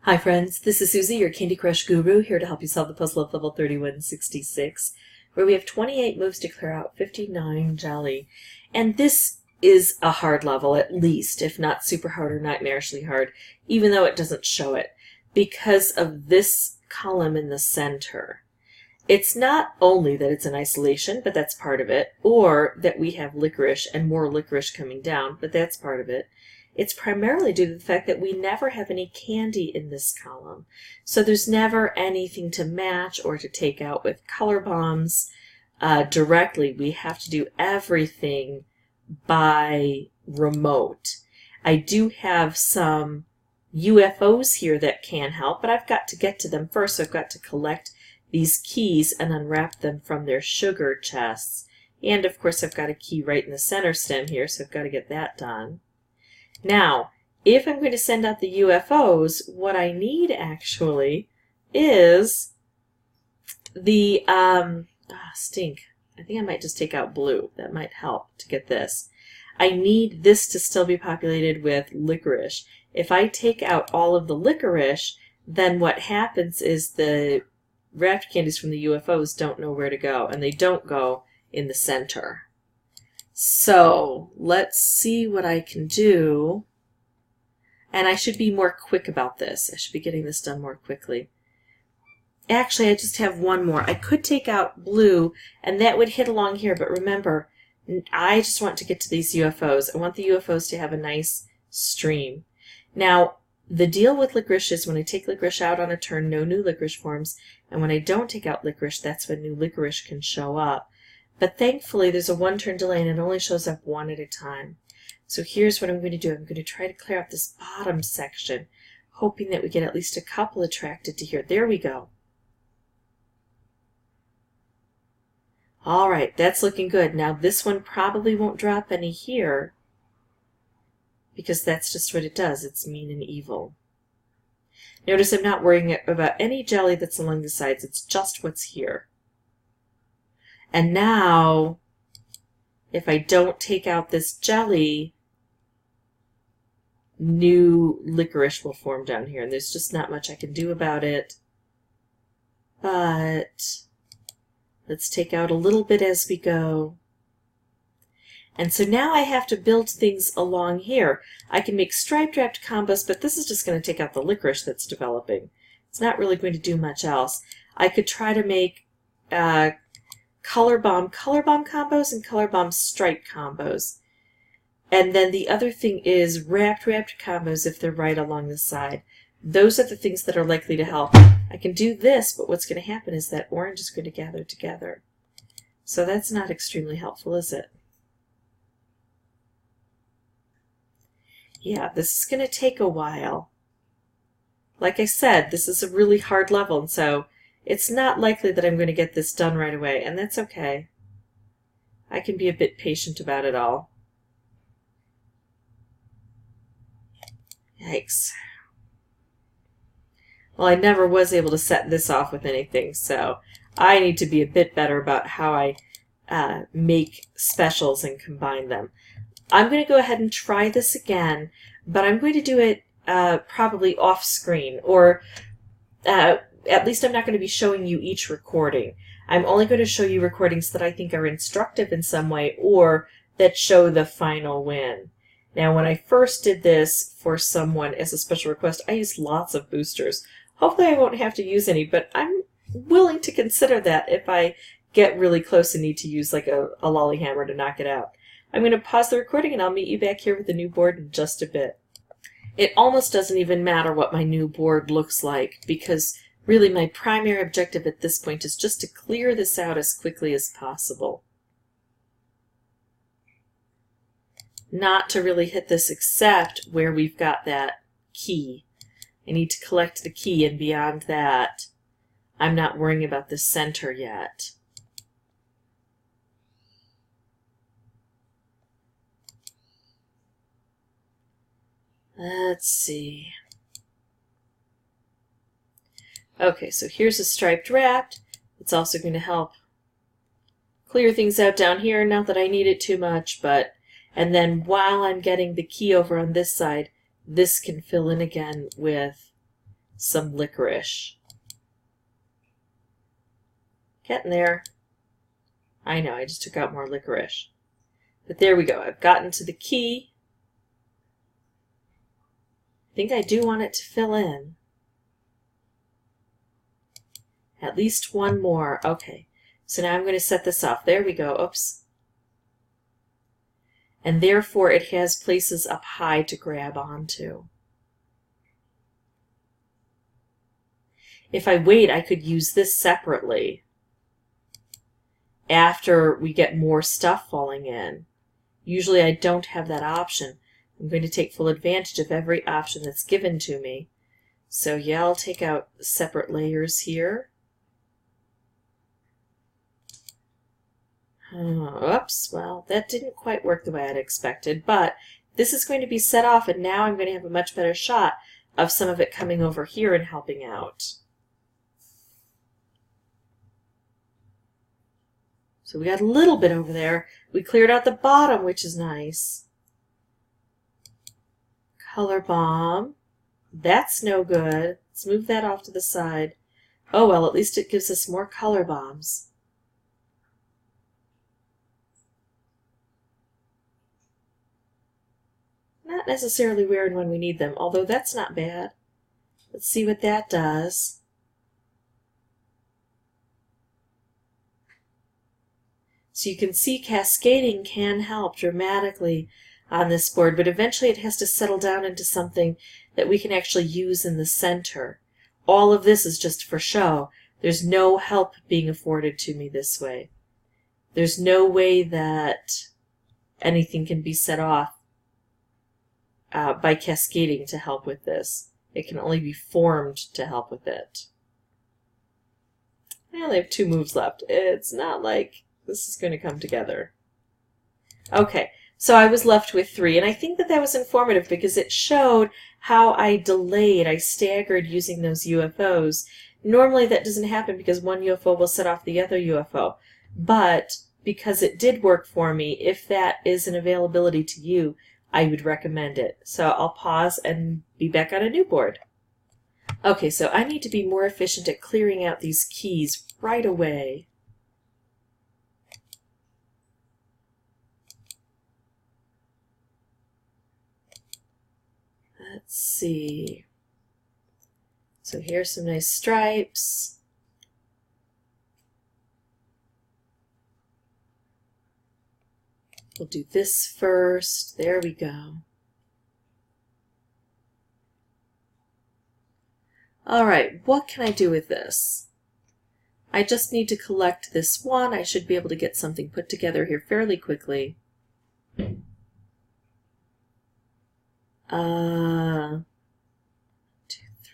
Hi friends, this is Susie, your Candy Crush guru, here to help you solve the puzzle of level 3166, where we have 28 moves to clear out 59 jelly. And this is a hard level, at least, if not super hard or nightmarishly hard, even though it doesn't show it, because of this column in the center. It's not only that it's in isolation, but that's part of it, or that we have licorice and more licorice coming down, but that's part of it. It's primarily due to the fact that we never have any candy in this column. So there's never anything to match or to take out with color bombs directly. We have to do everything by remote. I do have some UFOs here that can help, but I've got to get to them first. So I've got to collect these keys and unwrap them from their sugar chests. And of course I've got a key right in the center stem here, so I've got to get that done. Now, if I'm going to send out the UFOs, what I need actually is the, stink. I think I might just take out blue. That might help to get this. I need this to still be populated with licorice. If I take out all of the licorice, then what happens is the wrapped candies from the UFOs don't know where to go, and they don't go in the center. So let's see what I can do. And I should be more quick about this. I should be getting this done more quickly. Actually, I just have one more. I could take out blue, and that would hit along here. But remember, I just want to get to these UFOs. I want the UFOs to have a nice stream. Now, the deal with licorice is when I take licorice out on a turn, no new licorice forms. And when I don't take out licorice, that's when new licorice can show up. But thankfully, there's a one-turn delay, and it only shows up one at a time. So here's what I'm going to do. I'm going to try to clear up this bottom section, hoping that we get at least a couple attracted to here. There we go. All right, that's looking good. Now, this one probably won't drop any here, because that's just what it does. It's mean and evil. Notice I'm not worrying about any jelly that's along the sides. It's just what's here. And now, if I don't take out this jelly, new licorice will form down here. And there's just not much I can do about it. But let's take out a little bit as we go. And so now I have to build things along here. I can make striped wrapped combos, but this is just going to take out the licorice that's developing. It's not really going to do much else. I could try to make color bomb combos and color bomb stripe combos. And then the other thing is wrapped combos if they're right along the side. Those are the things that are likely to help. I can do this, but what's going to happen is that orange is going to gather together. So that's not extremely helpful, is it? Yeah, this is going to take a while. Like I said, this is a really hard level, and so it's not likely that I'm going to get this done right away, and that's okay. I can be a bit patient about it all. Yikes. Well, I never was able to set this off with anything, so I need to be a bit better about how I make specials and combine them. I'm going to go ahead and try this again, but I'm going to do it probably off screen, or at least I'm not going to be showing you each recording. I'm only going to show you recordings that I think are instructive in some way or that show the final win. Now, when I first did this for someone as a special request, I used lots of boosters. Hopefully I won't have to use any, but I'm willing to consider that if I get really close and need to use like a lolly hammer to knock it out. I'm going to pause the recording and I'll meet you back here with the new board in just a bit. It almost doesn't even matter what my new board looks like, because really my primary objective at this point is just to clear this out as quickly as possible. Not to really hit this except where we've got that key. I need to collect the key, and beyond that, I'm not worrying about the center yet. Let's see. Okay, so here's a striped wrapped. It's also going to help clear things out down here, not that I need it too much, but and then while I'm getting the key over on this side, this can fill in again with some licorice. Getting there. I know, I just took out more licorice. But there we go. I've gotten to the key. I think I do want it to fill in. At least one more. Okay. So now I'm going to set this off. There we go. Oops. And therefore it has places up high to grab onto. If I wait, I could use this separately after we get more stuff falling in. Usually I don't have that option. I'm going to take full advantage of every option that's given to me. So yeah, I'll take out separate layers here. Oops, well, that didn't quite work the way I'd expected, but this is going to be set off, and now I'm going to have a much better shot of some of it coming over here and helping out. So we got a little bit over there. We cleared out the bottom, which is nice. Color bomb. That's no good. Let's move that off to the side. Oh well, at least it gives us more color bombs. Not necessarily where and when we need them, although that's not bad. Let's see what that does. So you can see cascading can help dramatically on this board, but eventually it has to settle down into something that we can actually use in the center. All of this is just for show. There's no help being afforded to me this way. There's no way that anything can be set off by cascading to help with this. It can only be formed to help with it. I only have 2 moves left. It's not like this is going to come together. Okay, so I was left with 3, and I think that that was informative because it showed how I delayed, I staggered using those UFOs. Normally that doesn't happen because one UFO will set off the other UFO, but because it did work for me, if that is an availability to you, I would recommend it. So I'll pause and be back on a new board. Okay, so I need to be more efficient at clearing out these keys right away. Let's see. So here's some nice stripes. We'll do this first. There we go. All right, what can I do with this? I just need to collect this one. I should be able to get something put together here fairly quickly. 2, 3.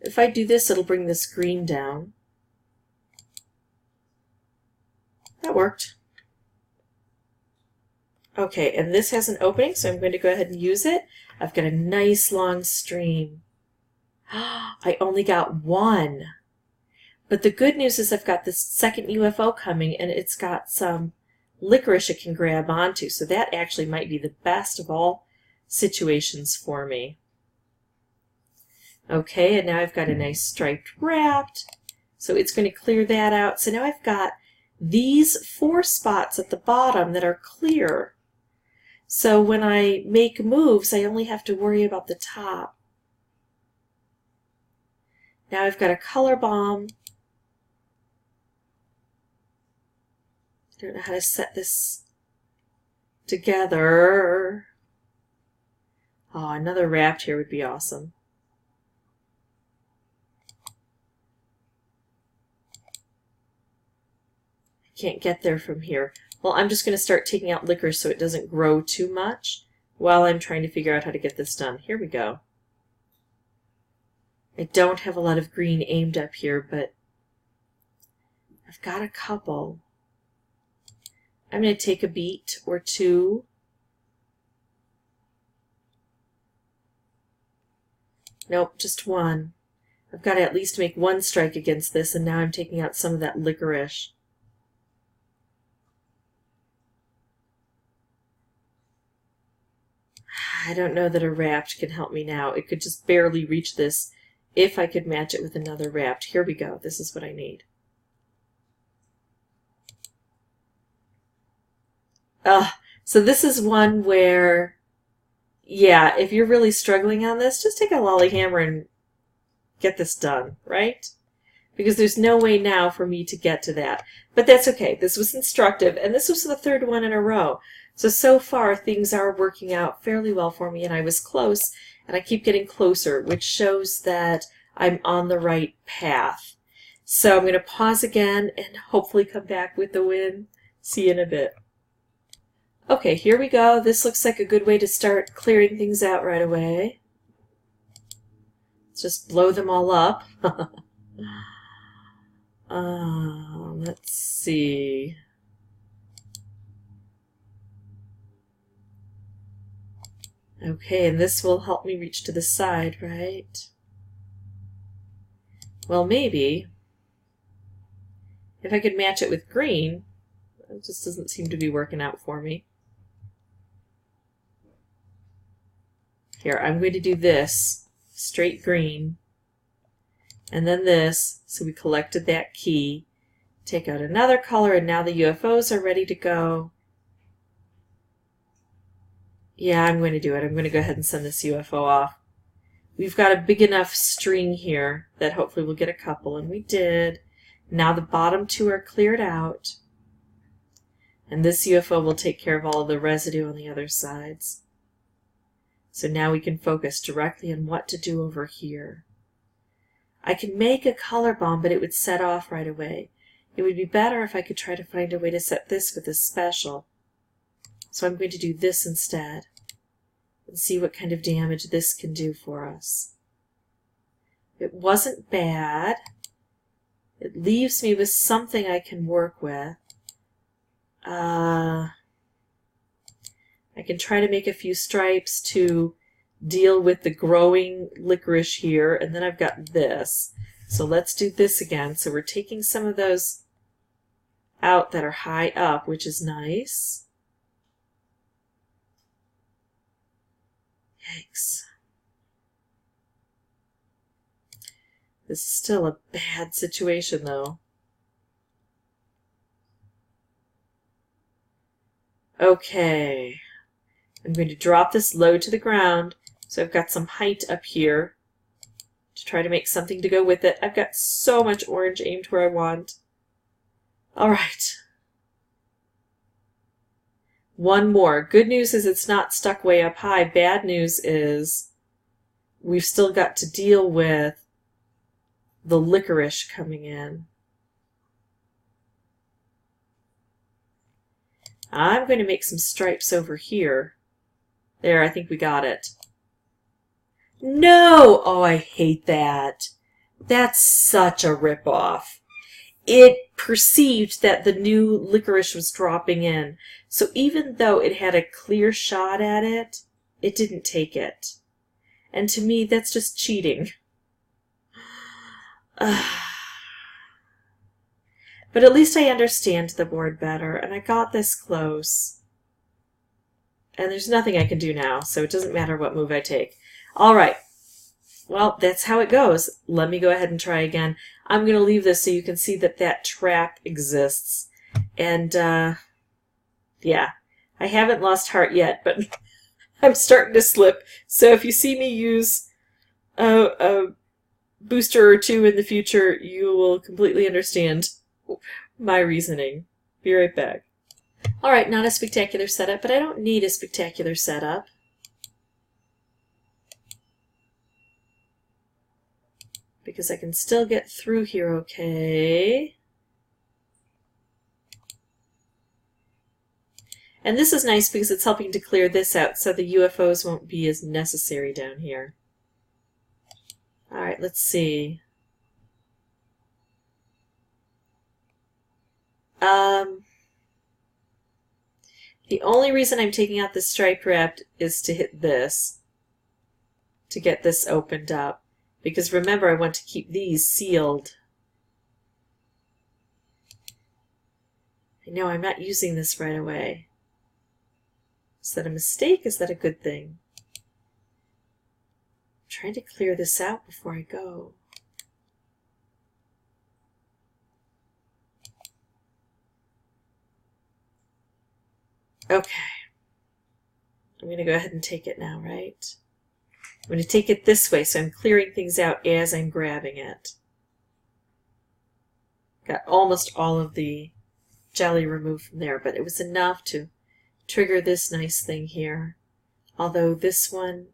If I do this, it'll bring this green down. That worked. Okay, and this has an opening, so I'm going to go ahead and use it. I've got a nice long stream. I only got 1. But the good news is I've got this second UFO coming, and it's got some licorice it can grab onto, so that actually might be the best of all situations for me. Okay, and now I've got a nice striped wrapped, so it's going to clear that out. So now I've got these 4 spots at the bottom that are clear. So when I make moves, I only have to worry about the top. Now I've got a color bomb. I don't know how to set this together. Oh, another wrapped here would be awesome. I can't get there from here. Well, I'm just going to start taking out licorice so it doesn't grow too much while I'm trying to figure out how to get this done. Here we go. I don't have a lot of green aimed up here, but I've got a couple. I'm going to take a beat or 2. Nope, just 1. I've got to at least make 1 strike against this, and now I'm taking out some of that licorice. I don't know that a wrapped can help me now. It could just barely reach this if I could match it with another wrapped. Here we go. This is what I need. So this is one where, yeah, if you're really struggling on this, just take a lolly hammer and get this done, right? Because there's no way now for me to get to that. But that's okay. This was instructive, and this was the third one in a row. So far, things are working out fairly well for me, and I was close, and I keep getting closer, which shows that I'm on the right path. So I'm going to pause again and hopefully come back with the win. See you in a bit. Okay, here we go. This looks like a good way to start clearing things out right away. Let's just blow them all up. Let's see. Okay, and this will help me reach to the side, right? Well, maybe. If I could match it with green, it just doesn't seem to be working out for me. Here, I'm going to do this, straight green, and then this, so we collected that key. Take out another color, and now the UFOs are ready to go. Yeah, I'm going to do it. I'm going to go ahead and send this UFO off. We've got a big enough string here that hopefully we'll get a couple, and we did. Now the bottom two are cleared out, and this UFO will take care of all of the residue on the other sides. So now we can focus directly on what to do over here. I can make a color bomb, but it would set off right away. It would be better if I could try to find a way to set this with a special. So I'm going to do this instead and see what kind of damage this can do for us. It wasn't bad. It leaves me with something I can work with. I can try to make a few stripes to deal with the growing licorice here, and then I've got this. So let's do this again. So we're taking some of those out that are high up, which is nice. Yikes. This is still a bad situation, though. Okay. I'm going to drop this low to the ground, so I've got some height up here to try to make something to go with it. I've got so much orange aimed where I want. All right. One more. Good news is it's not stuck way up high. Bad news is we've still got to deal with the licorice coming in. I'm going to make some stripes over here. There, I think we got it. No! Oh, I hate that. That's such a ripoff. It perceived that the new licorice was dropping in. So even though it had a clear shot at it, it didn't take it. And to me, that's just cheating. But at least I understand the board better, and I got this close. And there's nothing I can do now, so it doesn't matter what move I take. All right. Well, that's how it goes. Let me go ahead and try again. I'm going to leave this so you can see that that trap exists. And, yeah, I haven't lost heart yet, but I'm starting to slip. So if you see me use a booster or two in the future, you will completely understand my reasoning. Be right back. All right, not a spectacular setup, but I don't need a spectacular setup. Because I can still get through here okay. And this is nice because it's helping to clear this out so the UFOs won't be as necessary down here. All right, let's see. The only reason I'm taking out the stripe wrapped is to hit this, to get this opened up. Because remember, I want to keep these sealed. I know I'm not using this right away. Is that a mistake? Is that a good thing? trying to clear this out before I go. Okay. I'm going to go ahead and take it now, right? I'm going to take it this way, so I'm clearing things out as I'm grabbing it. Got almost all of the jelly removed from there, but it was enough to trigger this nice thing here. Although this one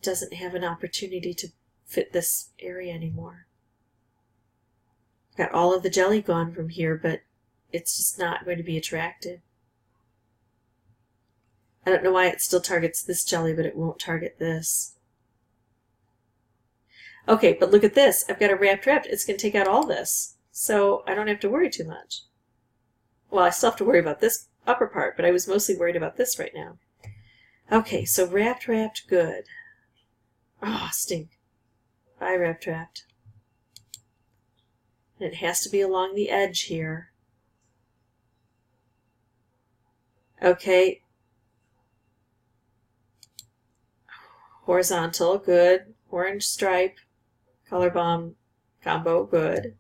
doesn't have an opportunity to fit this area anymore. Got all of the jelly gone from here, but it's just not going to be attractive. I don't know why it still targets this jelly, but it won't target this. Okay, but look at this. I've got a wrapped. It's going to take out all this, so I don't have to worry too much. Well, I still have to worry about this upper part, but I was mostly worried about this right now. Okay, so wrapped, good. Oh, stink. Bye, wrapped. And it has to be along the edge here. Okay. Horizontal, good. Orange stripe, color bomb combo, good.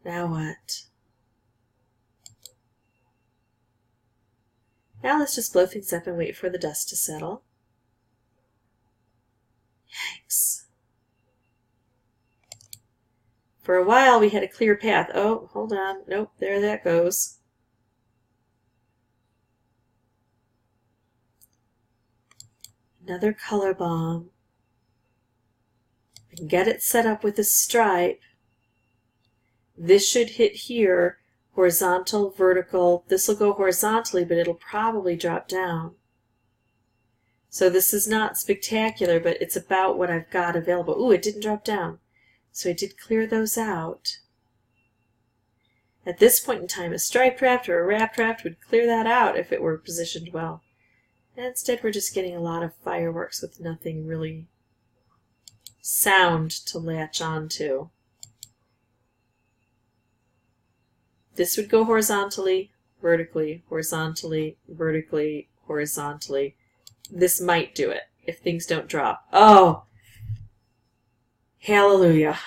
Now what? Now let's just blow things up and wait for the dust to settle. Yikes. For a while we had a clear path. Oh, hold on. Nope, there that goes. Another color bomb. I can get it set up with a stripe. This should hit here. Horizontal, vertical. This will go horizontally, but it'll probably drop down. So this is not spectacular, but it's about what I've got available. Ooh, it didn't drop down. So I did clear those out. At this point in time, a striped raft or a wrapped raft would clear that out if it were positioned well. And instead, we're just getting a lot of fireworks with nothing really sound to latch onto. This would go horizontally, vertically, horizontally, vertically, horizontally. This might do it if things don't drop. Oh! Hallelujah.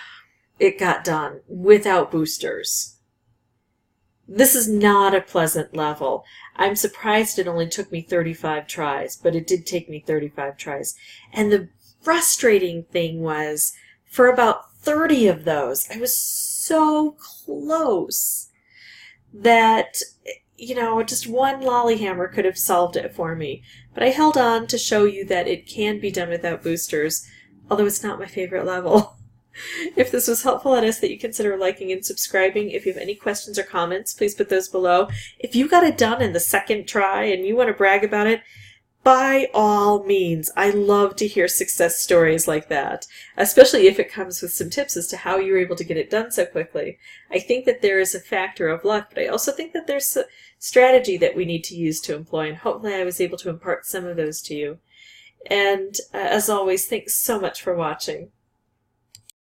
It got done without boosters. This is not a pleasant level. I'm surprised it only took me 35 tries, but it did take me 35 tries. And the frustrating thing was, for about 30 of those, I was so close that, you know, just one lollyhammer could have solved it for me. But I held on to show you that it can be done without boosters, although it's not my favorite level. If this was helpful, I'd ask that you consider liking and subscribing. If you have any questions or comments, please put those below. If you got it done in the second try and you want to brag about it, by all means. I love to hear success stories like that, especially if it comes with some tips as to how you were able to get it done so quickly. I think that there is a factor of luck, but I also think that there's a strategy that we need to use to employ, and hopefully I was able to impart some of those to you. And as always, thanks so much for watching.